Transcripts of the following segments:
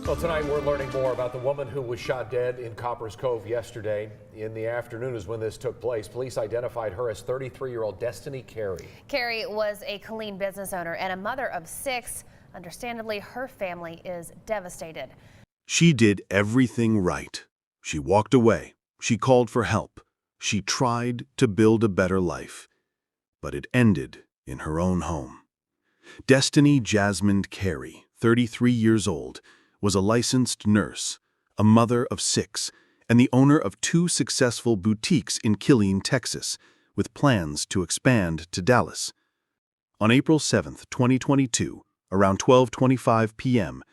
Well, tonight we're learning more about the woman who was shot dead in Coppers Cove yesterday. In the afternoon is when this took place. Police identified her as 33-year-old Destiny Carey. Carey was a Killeen business owner and a mother of 6. Understandably, her family is devastated. She did everything right. She walked away. She called for help. She tried to build a better life. But it ended in her own home. Destiny Jasmine Carey, 33 years old, was a licensed nurse, a mother of 6, and the owner of 2 successful boutiques in Killeen, Texas, with plans to expand to Dallas. On April 7, 2022, around 12:25 p.m.,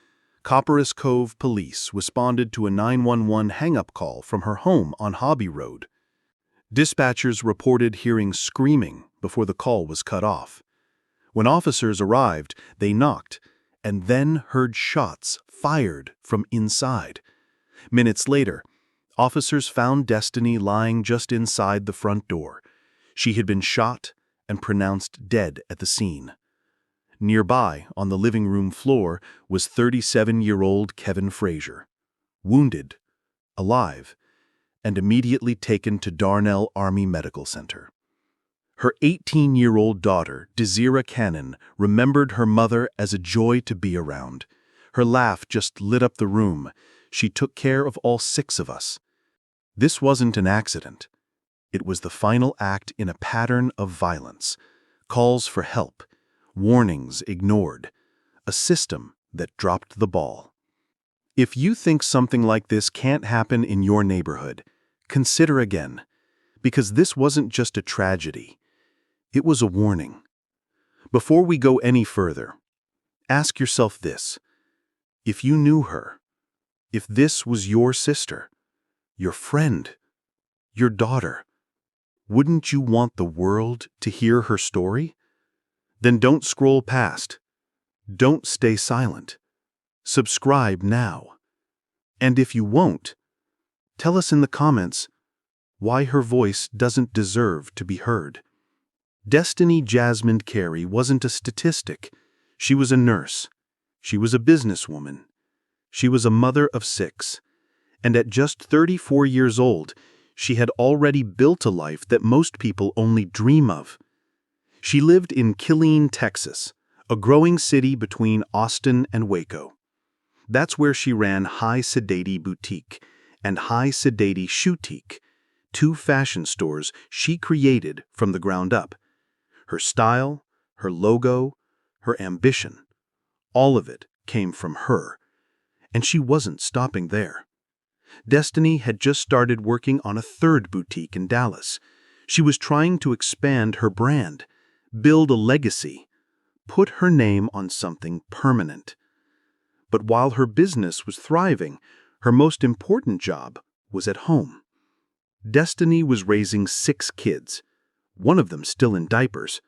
Coppers Cove police responded to a 911 hang-up call from her home on Hobby Road. Dispatchers reported hearing screaming before the call was cut off. When officers arrived, they knocked and then heard shots fired from inside. Minutes later, officers found Destiny lying just inside the front door. She had been shot and pronounced dead at the scene. Nearby, on the living room floor, was 37-year-old Kevin Frazier, wounded, alive, and immediately taken to Darnell Army Medical Center. Her 18-year-old daughter, Desira Cannon, remembered her mother as a joy to be around. Her laugh just lit up the room. She took care of all 6 of us. This wasn't an accident. It was the final act in a pattern of violence. Calls for help, warnings ignored, a system that dropped the ball. If you think something like this can't happen in your neighborhood, consider again, because this wasn't just a tragedy. It was a warning. Before we go any further, ask yourself this. If you knew her, if this was your sister, your friend, your daughter, wouldn't you want the world to hear her story? Then don't scroll past. Don't stay silent. Subscribe now. And if you won't, tell us in the comments why her voice doesn't deserve to be heard. Destiny Jasmine Carey wasn't a statistic. She was a nurse. She was a businesswoman. She was a mother of 6. And at just 34 years old, she had already built a life that most people only dream of. She lived in Killeen, Texas, a growing city between Austin and Waco. That's where she ran High Sedati Boutique and High Sedati Shoetique, 2 fashion stores she created from the ground up. Her style, her logo, her ambition, all of it came from her. And she wasn't stopping there. Destiny had just started working on a 3rd boutique in Dallas. She was trying to expand her brand, build a legacy, put her name on something permanent. But while her business was thriving, her most important job was at home. Destiny was raising 6 kids, one of them still in diapers.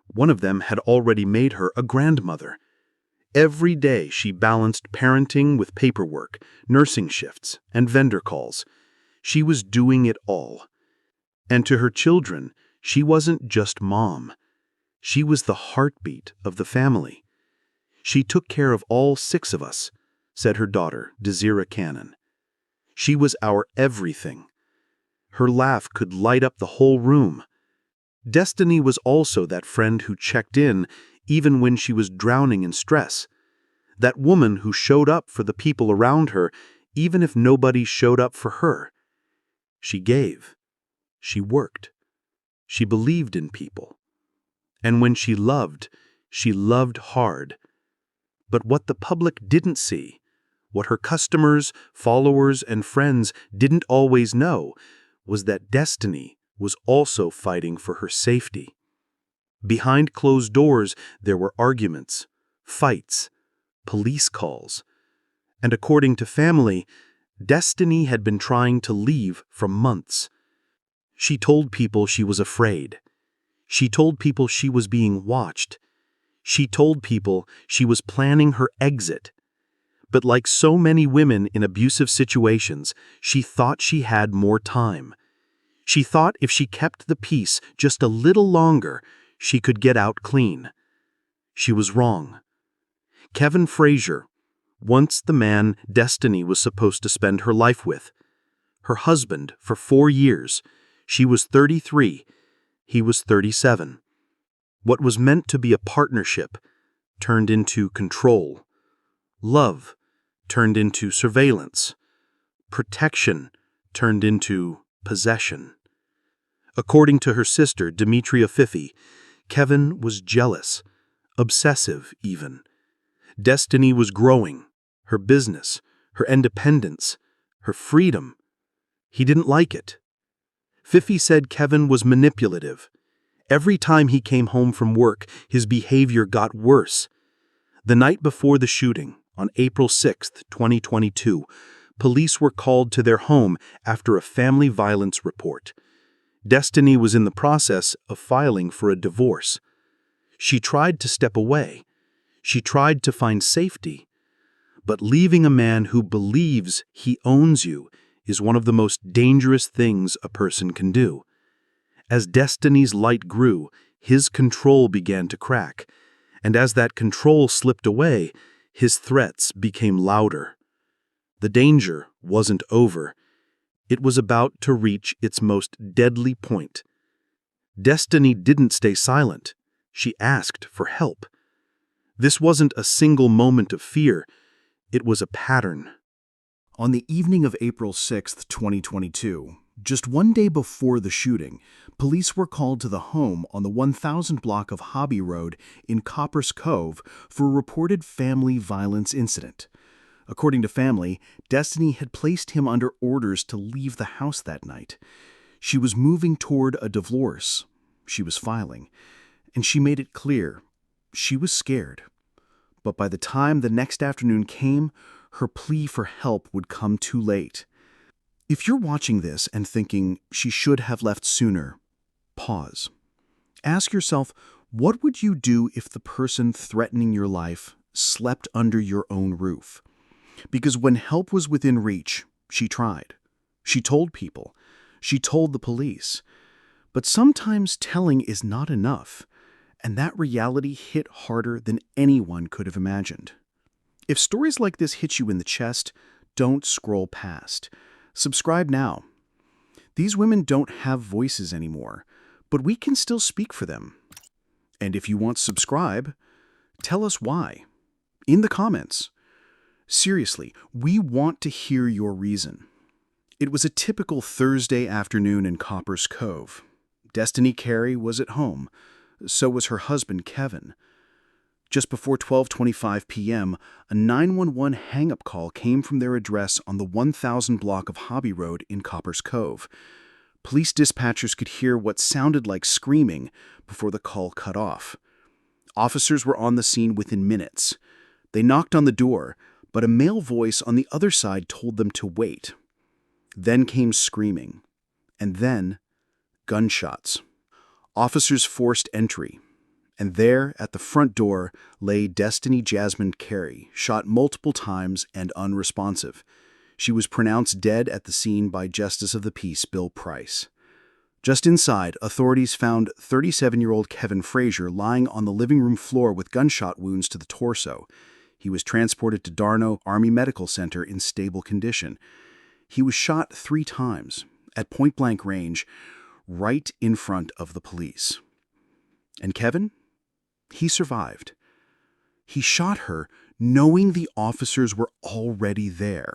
One of them had already made her a grandmother. Every day she balanced parenting with paperwork, nursing shifts, and vendor calls. She was doing it all. And to her children, she wasn't just mom. She was the heartbeat of the family. She took care of all 6 of us, said her daughter, Desira Cannon. She was our everything. Her laugh could light up the whole room. Destiny was also that friend who checked in even when she was drowning in stress. That woman who showed up for the people around her even if nobody showed up for her. She gave. She worked. She believed in people. And when she loved hard. But what the public didn't see, what her customers, followers, and friends didn't always know, was that Destiny was also fighting for her safety. Behind closed doors, there were arguments, fights, police calls. And according to family, Destiny had been trying to leave for months. She told people she was afraid. She told people she was being watched. She told people she was planning her exit. But like so many women in abusive situations, she thought she had more time. She thought if she kept the peace just a little longer, she could get out clean. She was wrong. Kevin Frazier, once the man Destiny was supposed to spend her life with. Her husband for 4 years. She was 33. He was 37. What was meant to be a partnership turned into control. Love turned into surveillance. Protection turned into possession. According to her sister, Demetria Fifi, Kevin was jealous, obsessive even. Destiny was growing, her business, her independence, her freedom. He didn't like it. Fifi said Kevin was manipulative. Every time he came home from work, his behavior got worse. The night before the shooting, on April 6, 2022, police were called to their home after a family violence report. Destiny was in the process of filing for a divorce. She tried to step away. She tried to find safety. But leaving a man who believes he owns you is one of the most dangerous things a person can do. As Destiny's light grew, his control began to crack, and as that control slipped away, his threats became louder. The danger wasn't over. It was about to reach its most deadly point. Destiny didn't stay silent. She asked for help. This wasn't a single moment of fear. It was a pattern. On the evening of April 6, 2022, just one day before the shooting, police were called to the home on the 1000 block of Hobby Road in Coppers Cove for a reported family violence incident. According to family, Destiny had placed him under orders to leave the house that night. She was moving toward a divorce. She was filing. And she made it clear she was scared. But by the time the next afternoon came, her plea for help would come too late. If you're watching this and thinking she should have left sooner, pause. Ask yourself, what would you do if the person threatening your life slept under your own roof? Because when help was within reach, she tried. She told people. She told the police. But sometimes telling is not enough, and that reality hit harder than anyone could have imagined. If stories like this hit you in the chest, don't scroll past. Subscribe now. These women don't have voices anymore, but we can still speak for them. And if you want to subscribe, tell us why. In the comments. Seriously, we want to hear your reason. It was a typical Thursday afternoon in Coppers Cove. Destiny Carey was at home. So was her husband, Kevin. Just before 12:25 p.m., a 911 hang-up call came from their address on the 1000 block of Hobby Road in Coppers Cove. Police dispatchers could hear what sounded like screaming before the call cut off. Officers were on the scene within minutes. They knocked on the door, but a male voice on the other side told them to wait. Then came screaming, and then gunshots. Officers forced entry, and there at the front door lay Destiny Jasmine Carey, shot multiple times and unresponsive. She was pronounced dead at the scene by Justice of the Peace Bill Price. Just inside, authorities found 37-year-old Kevin Frazier lying on the living room floor with gunshot wounds to the torso. He was transported to Darno Army Medical Center in stable condition. He was shot 3 times, at point-blank range, right in front of the police. And Kevin? He survived. He shot her knowing the officers were already there.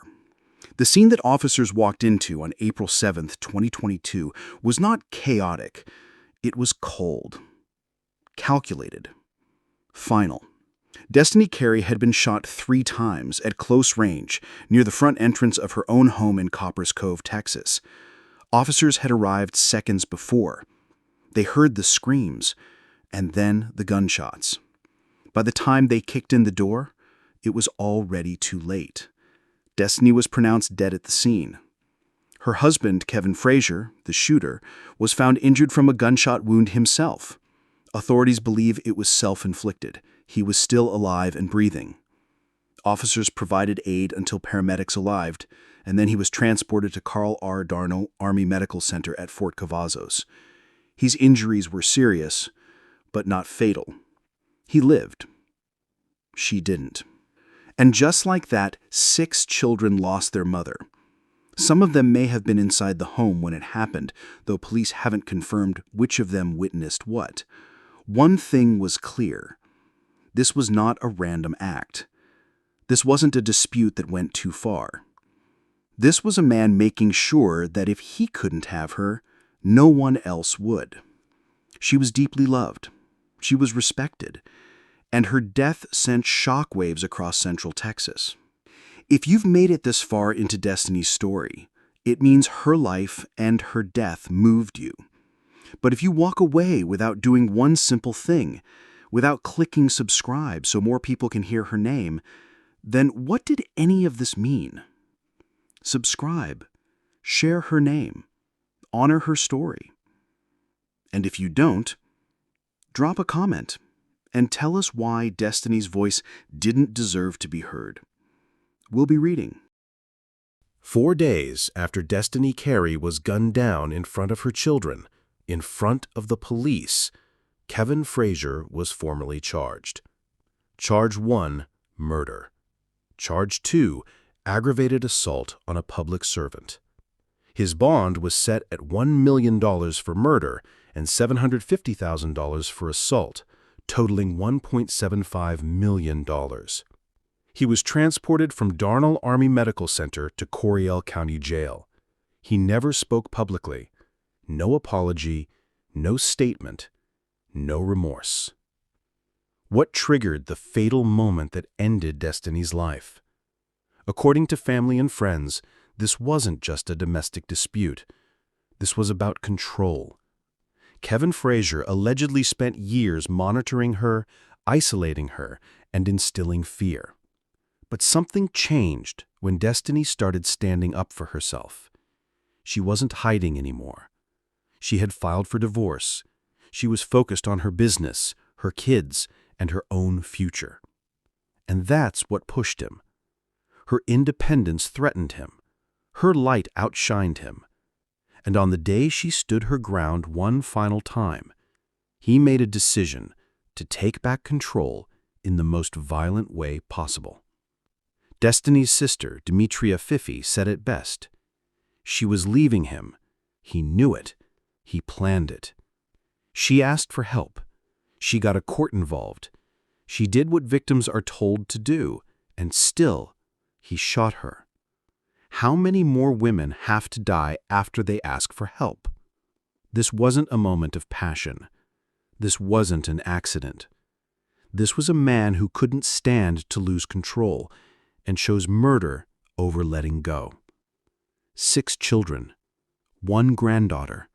The scene that officers walked into on April 7, 2022, was not chaotic. It was cold, calculated, final. Destiny Carey had been shot 3 times at close range near the front entrance of her own home in Coppers Cove, Texas. Officers had arrived seconds before. They heard the screams and then the gunshots. By the time they kicked in the door, it was already too late. Destiny was pronounced dead at the scene. Her husband, Kevin Frazier, the shooter, was found injured from a gunshot wound himself. Authorities believe it was self-inflicted. He was still alive and breathing. Officers provided aid until paramedics arrived, and then he was transported to Carl R. Darno Army Medical Center at Fort Cavazos. His injuries were serious, but not fatal. He lived. She didn't. And just like that, 6 children lost their mother. Some of them may have been inside the home when it happened, though police haven't confirmed which of them witnessed what. One thing was clear. This was not a random act. This wasn't a dispute that went too far. This was a man making sure that if he couldn't have her, no one else would. She was deeply loved. She was respected. And her death sent shockwaves across Central Texas. If you've made it this far into Destiny's story, it means her life and her death moved you. But if you walk away without doing one simple thing, without clicking subscribe so more people can hear her name, then what did any of this mean? Subscribe, share her name, honor her story. And if you don't, drop a comment and tell us why Destiny's voice didn't deserve to be heard. We'll be reading. 4 days after Destiny Carey was gunned down in front of her children, in front of the police, Kevin Frazier was formally charged. Charge 1, murder. Charge 2, aggravated assault on a public servant. His bond was set at $1 million for murder and $750,000 for assault, totaling $1.75 million. He was transported from Darnall Army Medical Center to Coryell County Jail. He never spoke publicly. No apology, no statement, no remorse. What triggered the fatal moment that ended Destiny's life? According to family and friends, this wasn't just a domestic dispute. This was about control. Kevin Frazier allegedly spent years monitoring her, isolating her, and instilling fear. But something changed when Destiny started standing up for herself. She wasn't hiding anymore. She had filed for divorce. She was focused on her business, her kids, and her own future. And that's what pushed him. Her independence threatened him. Her light outshined him. And on the day she stood her ground one final time, he made a decision to take back control in the most violent way possible. Destiny's sister, Demetria Fifi, said it best. She was leaving him. He knew it. He planned it. She asked for help. She got a court involved. She did what victims are told to do, and still, he shot her. How many more women have to die after they ask for help? This wasn't a moment of passion. This wasn't an accident. This was a man who couldn't stand to lose control and chose murder over letting go. 6 children, 1 granddaughter.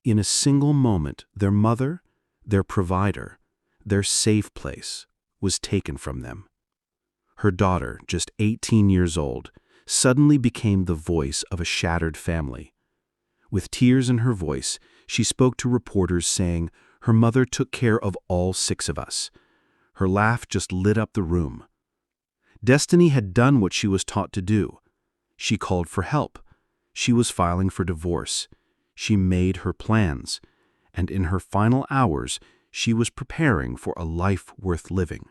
In a single moment, their mother, their provider, their safe place was taken from them. Her daughter, just 18 years old, suddenly became the voice of a shattered family. With tears in her voice, she spoke to reporters saying, "Her mother took care of all 6 of us." Her laugh just lit up the room. Destiny had done what she was taught to do. She called for help. She was filing for divorce. She made her plans. And in her final hours, she was preparing for a life worth living.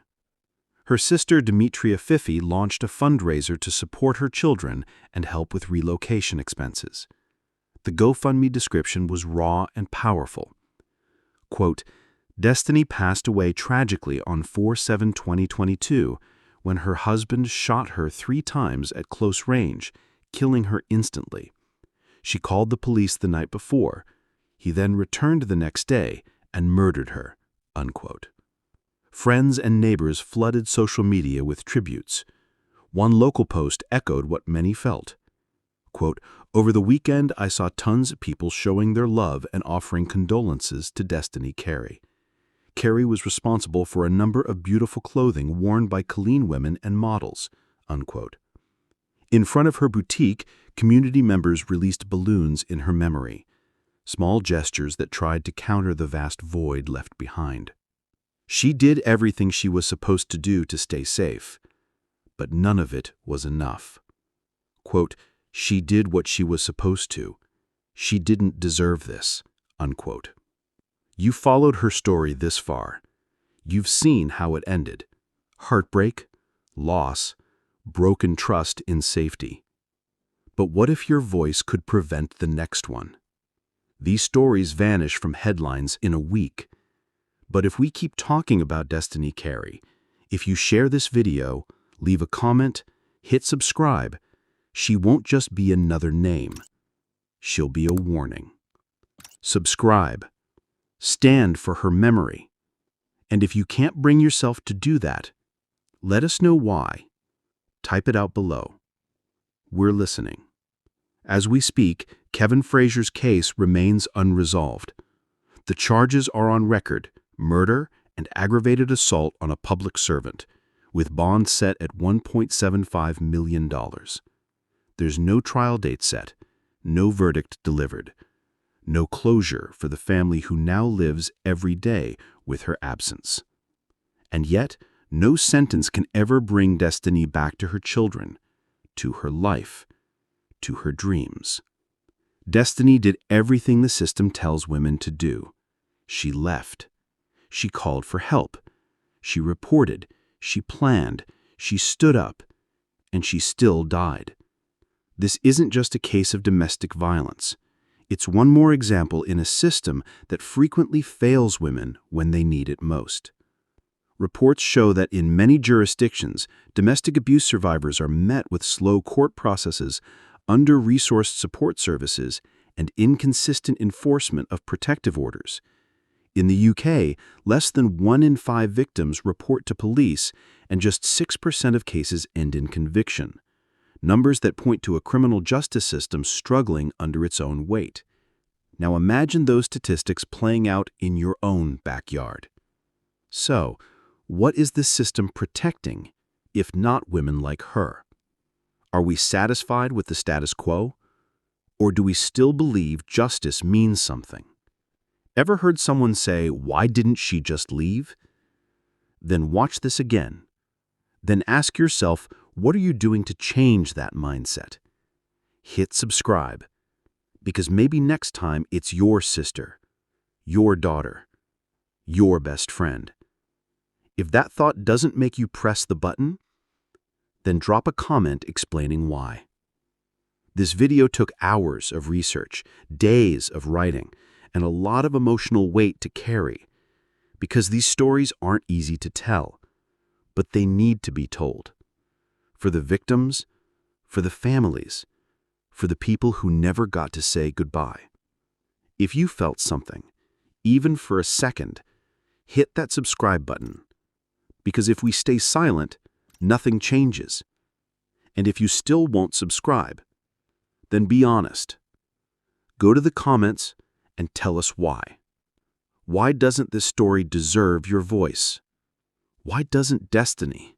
Her sister Demetria Fifi launched a fundraiser to support her children and help with relocation expenses. The GoFundMe description was raw and powerful. Quote, Destiny passed away tragically on 4/7/2022 when her husband shot her 3 times at close range, killing her instantly. She called the police the night before. He then returned the next day and murdered her. Unquote. Friends and neighbors flooded social media with tributes. One local post echoed what many felt. Quote, over the weekend, I saw tons of people showing their love and offering condolences to Destiny Carey. Carey was responsible for a number of beautiful clothing worn by Killeen women and models. Unquote. In front of her boutique, community members released balloons in her memory, small gestures that tried to counter the vast void left behind. She did everything she was supposed to do to stay safe, but none of it was enough. Quote, she did what she was supposed to. She didn't deserve this. Unquote. You followed her story this far. You've seen how it ended. Heartbreak, loss, broken trust in safety. But what if your voice could prevent the next one? These stories vanish from headlines in a week. But if we keep talking about Destiny Carey, if you share this video, leave a comment, hit subscribe, she won't just be another name. She'll be a warning. Subscribe. Stand for her memory. And if you can't bring yourself to do that, let us know why. Type it out below. We're listening. As we speak, Kevin Frazier's case remains unresolved. The charges are on record: murder and aggravated assault on a public servant, with bonds set at $1.75 million. There's no trial date set, no verdict delivered, no closure for the family who now lives every day with her absence. And yet, no sentence can ever bring Destiny back to her children, to her life, to her dreams. Destiny did everything the system tells women to do. She left. She called for help. She reported. She planned. She stood up. And she still died. This isn't just a case of domestic violence. It's one more example in a system that frequently fails women when they need it most. Reports show that in many jurisdictions, domestic abuse survivors are met with slow court processes, under-resourced support services, and inconsistent enforcement of protective orders. In the UK, less than 1 in 5 victims report to police, and just 6% of cases end in conviction. Numbers that point to a criminal justice system struggling under its own weight. Now imagine those statistics playing out in your own backyard. So, what is this system protecting, if not women like her? Are we satisfied with the status quo? Or do we still believe justice means something? Ever heard someone say, "Why didn't she just leave?" Then watch this again. Then ask yourself, what are you doing to change that mindset? Hit subscribe, because maybe next time it's your sister, your daughter, your best friend. If that thought doesn't make you press the button, then drop a comment explaining why. This video took hours of research, days of writing, and a lot of emotional weight to carry, because these stories aren't easy to tell, but they need to be told. For the victims, for the families, for the people who never got to say goodbye. If you felt something, even for a second, hit that subscribe button. Because if we stay silent, nothing changes. And if you still won't subscribe, then be honest. Go to the comments and tell us why. Why doesn't this story deserve your voice? Why doesn't Destiny?